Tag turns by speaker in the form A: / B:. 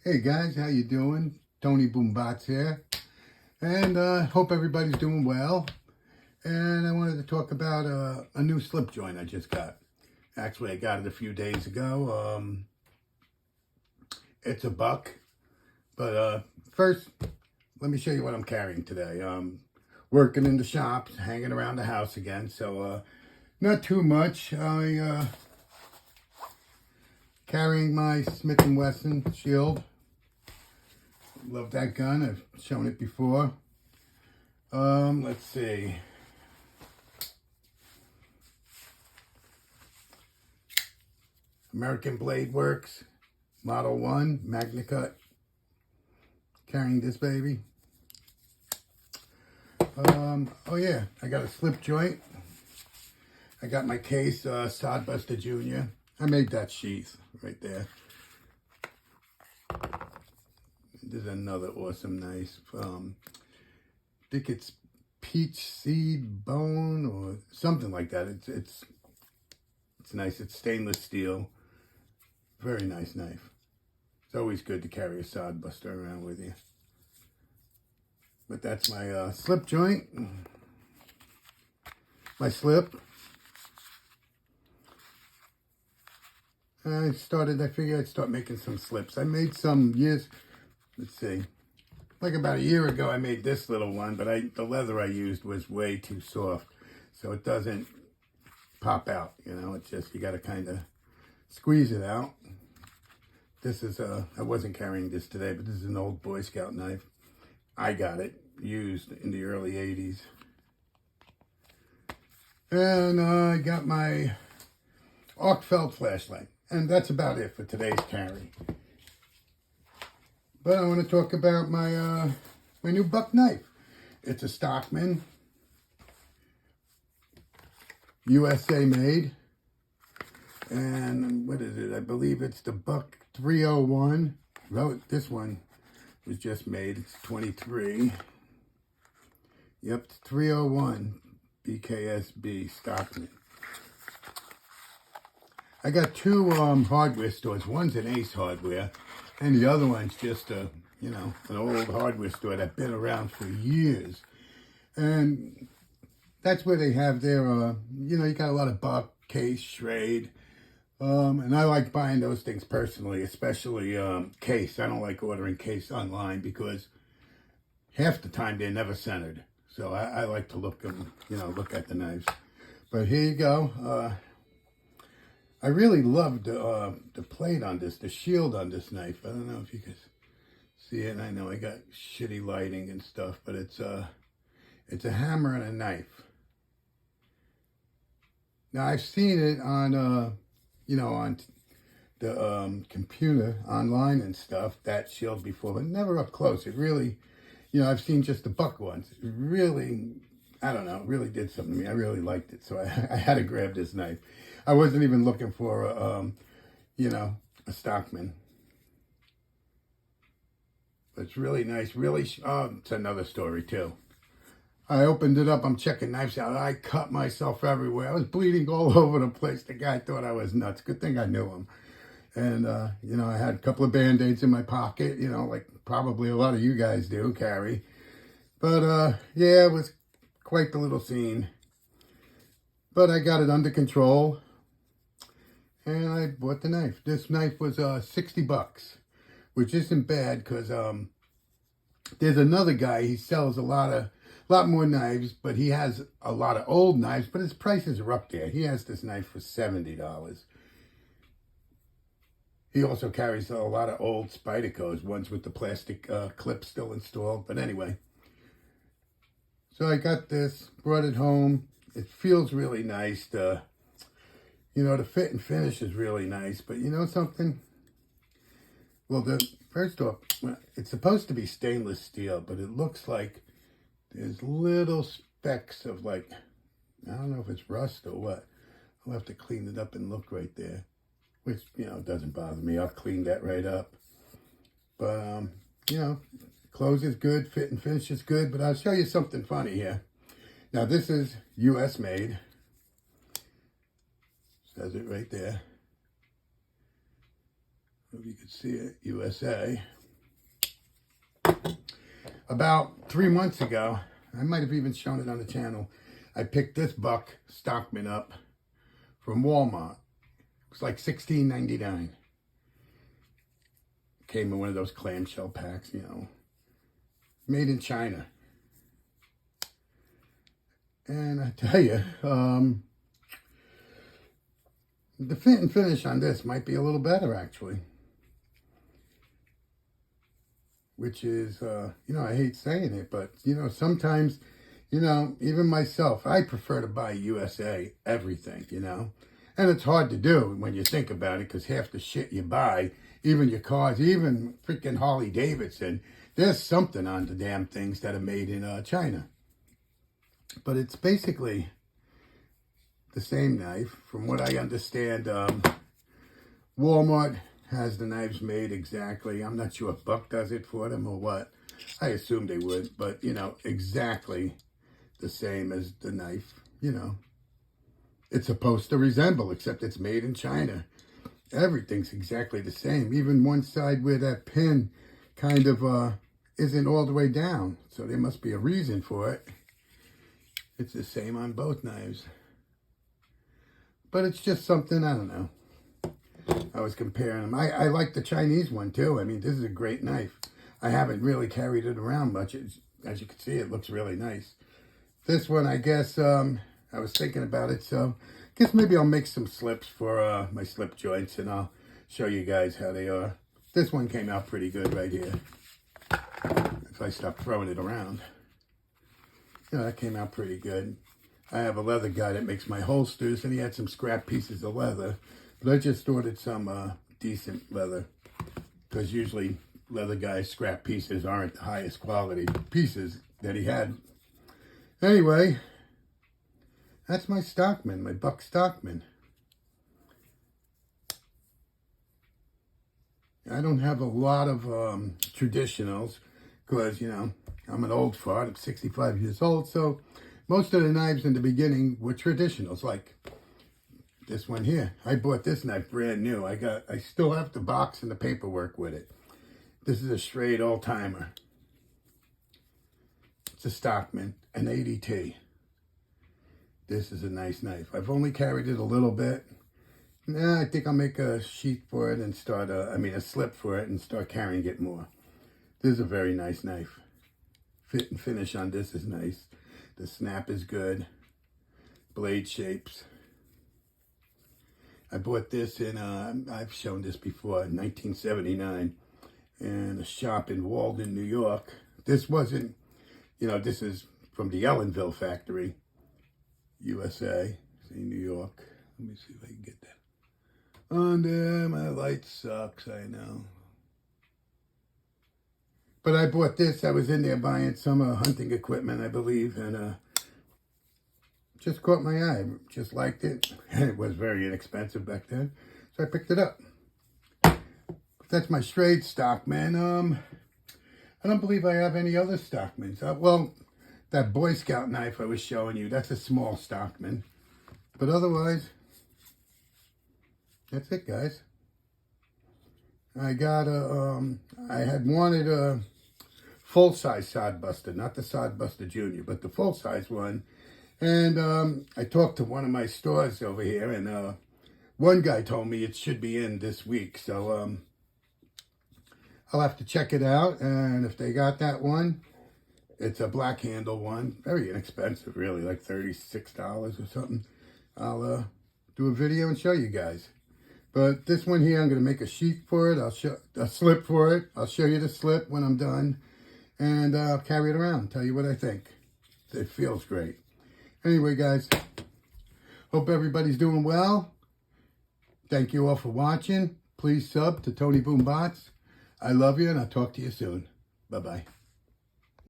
A: Hey guys, how you doing? Tony Boombots here, and hope everybody's doing well. And I wanted to talk about a new slip joint I just got. Actually, I got it a few days ago. It's a buck, but first, let me show you what I'm carrying today. Working in the shops, hanging around the house again, so not too much. I carrying my Smith & Wesson Shield. Love that gun. I've shown it before. Let's see. American Blade Works, Model 1, Magna Cut. Carrying this baby. Oh yeah, I got a slip joint. I got my case, Sodbuster Jr. I made that sheath right there. There's another awesome knife. I think it's peach seed bone or something like that. It's nice. It's stainless steel. Very nice knife. It's always good to carry a sod buster around with you. But that's my slip joint. My slip. I figured I'd start making some slips. I made some years, let's see, like about a year ago I made this little one, but the leather I used was way too soft. So it doesn't pop out, you know, it's just, you got to kind of squeeze it out. This is, I wasn't carrying this today, but this is an old Boy Scout knife. I got it used in the early 80s. And I got my arc felt flashlight. And that's about it for today's carry. But I want to talk about my my new buck knife. It's a Stockman, USA made. And what is it? I believe it's the Buck 301. Well, this one was just made. It's 23. Yep, 301 BKSB Stockman. I got two hardware stores. One's an Ace Hardware, and the other one's just a, you know, an old hardware store that's been around for years. And that's where they have their, you know, you got a lot of buck, case, Schrade. And I like buying those things personally, especially case. I don't like ordering case online because half the time they're never centered. So I like to look them, you know, look at the knives. But here you go. I really love the plate on this, the shield on this knife. I don't know if you can see it. I know I got shitty lighting and stuff, but it's a hammer and a knife. Now I've seen it on, you know, on the computer online and stuff, that shield before, but never up close. It really, you know, I've seen just the buck ones. It really, I don't know, it really did something to me. I really liked it, so I had to grab this knife. I wasn't even looking for, you know, a Stockman. But it's really nice. Really, it's another story, too. I opened it up. I'm checking knives out. I cut myself everywhere. I was bleeding all over the place. The guy thought I was nuts. Good thing I knew him. And, you know, I had a couple of Band-Aids in my pocket, you know, like probably a lot of you guys do carry. But, yeah, it was quite the little scene. But I got it under control. And I bought the knife. This knife was 60 bucks, which isn't bad because there's another guy. He sells a lot more knives, but he has a lot of old knives, but his prices are up there. He has this knife for $70. He also carries a lot of old Spydercos, ones with the plastic clip still installed. But anyway, so I got this, brought it home. It feels really nice. You know, the fit and finish is really nice, but you know something? Well, first off, it's supposed to be stainless steel, but it looks like there's little specks of, like, I don't know if it's rust or what. I'll have to clean it up and look right there, which, you know, doesn't bother me. I'll clean that right up. But, you know, clothes is good, fit and finish is good, but I'll show you something funny here. Now, this is US made. Says it right there. If you can see it, USA. About 3 months ago, I might have even shown it on the channel, I picked this buck Stockman up from Walmart. It was like $16.99. Came in one of those clamshell packs, you know, made in China. And I tell you, the fit and finish on this might be a little better, actually. Which is, you know, I hate saying it, but, you know, sometimes, you know, even myself, I prefer to buy USA everything, you know. And it's hard to do when you think about it, because half the shit you buy, even your cars, even freaking Harley Davidson, there's something on the damn things that are made in China. But it's basically the same knife. From what I understand, Walmart has the knives made exactly. I'm not sure if Buck does it for them or what. I assume they would, but, you know, exactly the same as the knife, you know. It's supposed to resemble, except it's made in China. Everything's exactly the same. Even one side where that pin kind of isn't all the way down. So there must be a reason for it. It's the same on both knives. But it's just something, I don't know. I was comparing them. I like the Chinese one too. I mean, this is a great knife. I haven't really carried it around much. As you can see, it looks really nice. This one, I guess, I was thinking about it, so I guess maybe I'll make some slips for my slip joints, and I'll show you guys how they are. This one came out pretty good right here. If I stop throwing it around. You know, that came out pretty good. I have a leather guy that makes my holsters, and he had some scrap pieces of leather. But I just ordered some decent leather, because usually leather guys' scrap pieces aren't the highest quality pieces that he had. Anyway, that's my Stockman, my buck Stockman. I don't have a lot of traditionals, because, you know, I'm an old fart. I'm 65 years old, so most of the knives in the beginning were traditionals, like this one here. I bought this knife brand new. I still have the box and the paperwork with it. This is a straight old-timer. It's a Stockman, an 80T. This is a nice knife. I've only carried it a little bit. Nah, I think I'll make a sheath for it and start, a slip for it and start carrying it more. This is a very nice knife. Fit and finish on this is nice. The snap is good. Blade shapes. I bought this in, I've shown this before, in 1979, in a shop in Walden, New York. This wasn't, you know, this is from the Ellenville factory, USA. See, New York. Let me see if I can get that on there. My light sucks, I know. But I bought this. I was in there buying some hunting equipment, I believe, and just caught my eye. Just liked it. And it was very inexpensive back then, so I picked it up. That's my straight Stockman. I don't believe I have any other Stockmans. Well, that Boy Scout knife I was showing you, that's a small Stockman. But otherwise, that's it, guys. I got I had wanted a full-size Sodbuster, not the Sodbuster Junior, but the full-size one. And I talked to one of my stores over here, and one guy told me it should be in this week. So I'll have to check it out. And if they got that one, it's a black handle one. Very inexpensive, really, like $36 or something. I'll do a video and show you guys. But this one here, I'm going to make a sheath for it. I'll show a slip for it. I'll show you the slip when I'm done. And I'll carry it around, tell you what I think. It feels great. Anyway, guys, hope everybody's doing well. Thank you all for watching. Please sub to Tony Boom Bots. I love you, and I'll talk to you soon. Bye-bye.